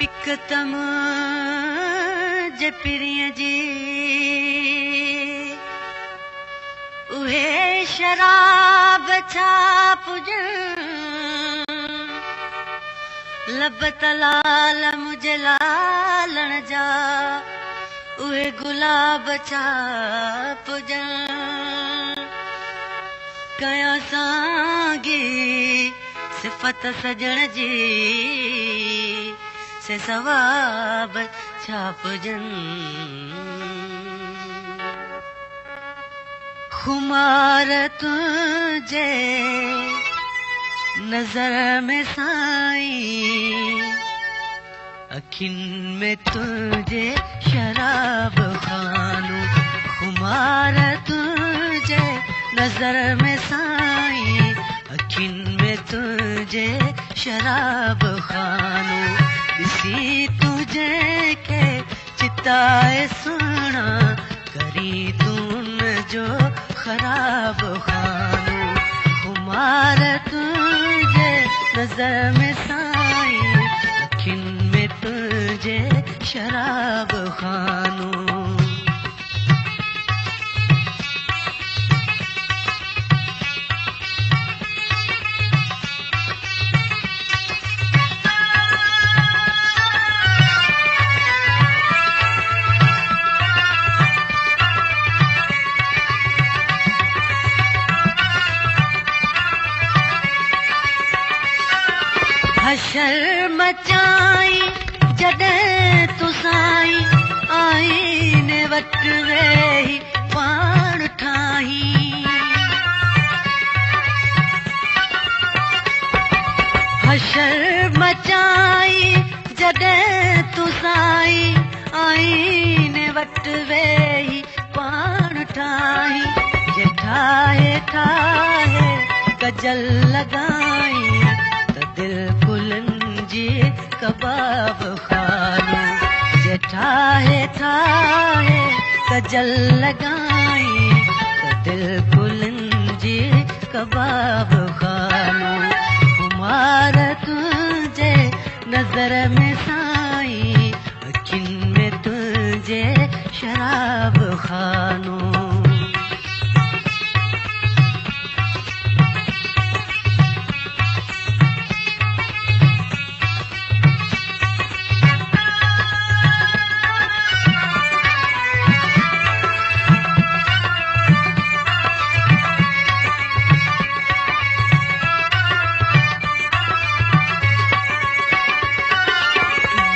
पिकतम जे पिरिय जी उहे शराब छा पुजन लब तलाल मुझे लालण जा उहे गुलाब छा पुजन कया सांगी सिफत सजण जी से सवाब छा पुजन खुमार तुझे नजर में साईं अखिन में तुझे शराब खानू खुमार तुझे नजर में साईं अखिन में तुझे शराब खानू किसी तुझे के चिताए सुना करी तून जो खराब खानू खुमार तुझे नजर में साईं अखिन में तुझे शराब खानू हशर मचाई जॾहिं तूं साईं आईने वटि वेही पाण ठाही हशर मचाई जॾहिं तूं साईं आईने वटि वेही पाण ठाही जे ठाहे ठाहे गजल लॻाई दिल कुलन जी कबाब खानू जे ठाहे ठाहे गजल लगाई तो दिल कुलन जी कबाब खानू कुमार तुझे नजर में साईं अखिन में तुझे शराब खानू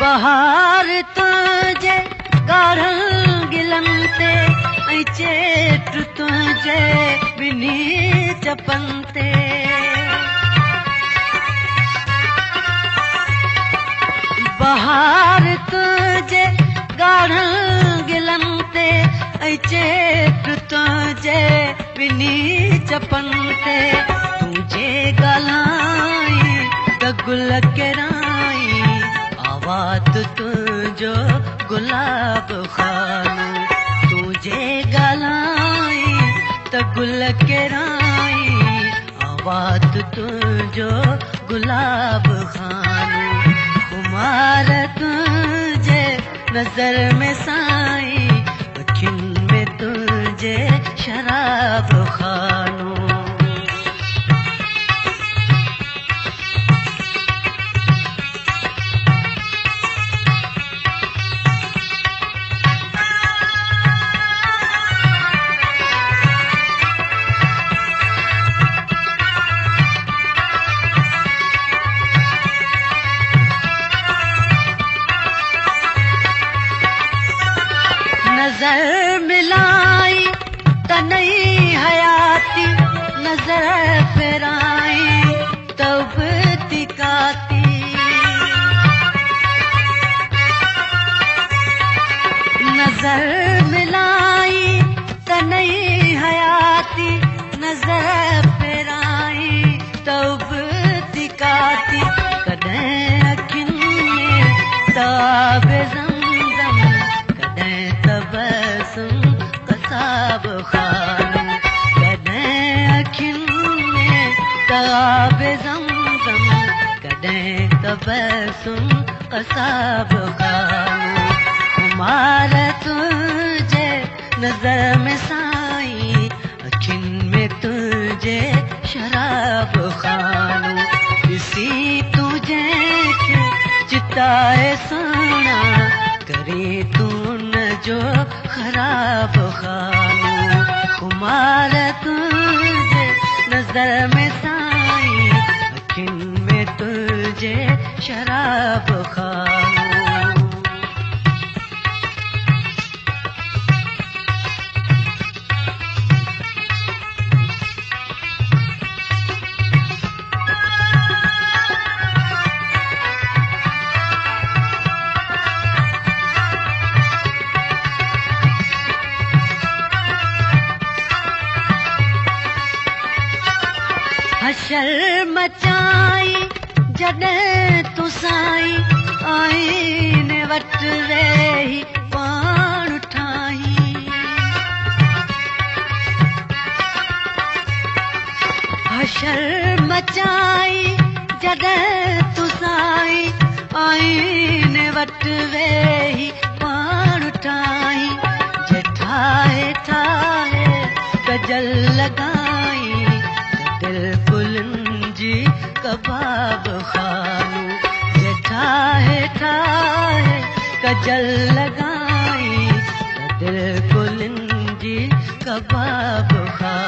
बहार तुझे ॻाढ़नि गिलनि ते ऐं चेट तुझे ॿिन्ही चपनि ते बहार तुझे ॻाढ़नि गिलनि ते ऐं चेट तुझे ॿिन्ही चपनि ते तुझे ॻाल्हाई त गुल केराई आवाज़ तुझो गुलाब खानू तुझे ॻाल्हाई त गुल केराई आवाज़ तुझो गुलाब खानू कुमार तुझे नजर में साईं अखिन में तुझे शराब खानू नजर मिलाई त नई हयाती नजर फेराई तब तिकाती नजर मिलाई त नई हयाती नजर फेराई तब तिकाती कॾहिं अखिन में ताबे ज़मज़म कॾहिं तबसुम कसाब खानू कॾहिं अखिन में ताबे ज़मज़म कॾहिं तबसुम असाब खानो खुमार तुझे नजर में साईं अखियुनि में तुझे शराब खानो ॾिसी तुझे खे चिताए सोना करे तू न जो ख़राब खानो खुमार तुझे नजर में साईं अखियुनि में तुझे शराब खानो हशर मचाई जॾहिं तूं साईं आईने वटि वेही पाण ठाही हशर मचाई जॾहिं तूं साईं आईने वटि वेही पाण ठाही जे ठाहे ठाहे गजल लॻाई दिलकुलनि जी कबाब खानो जे ठाहे ठाहे गजल लॻाई दिलकुलनि जी कबाब खानो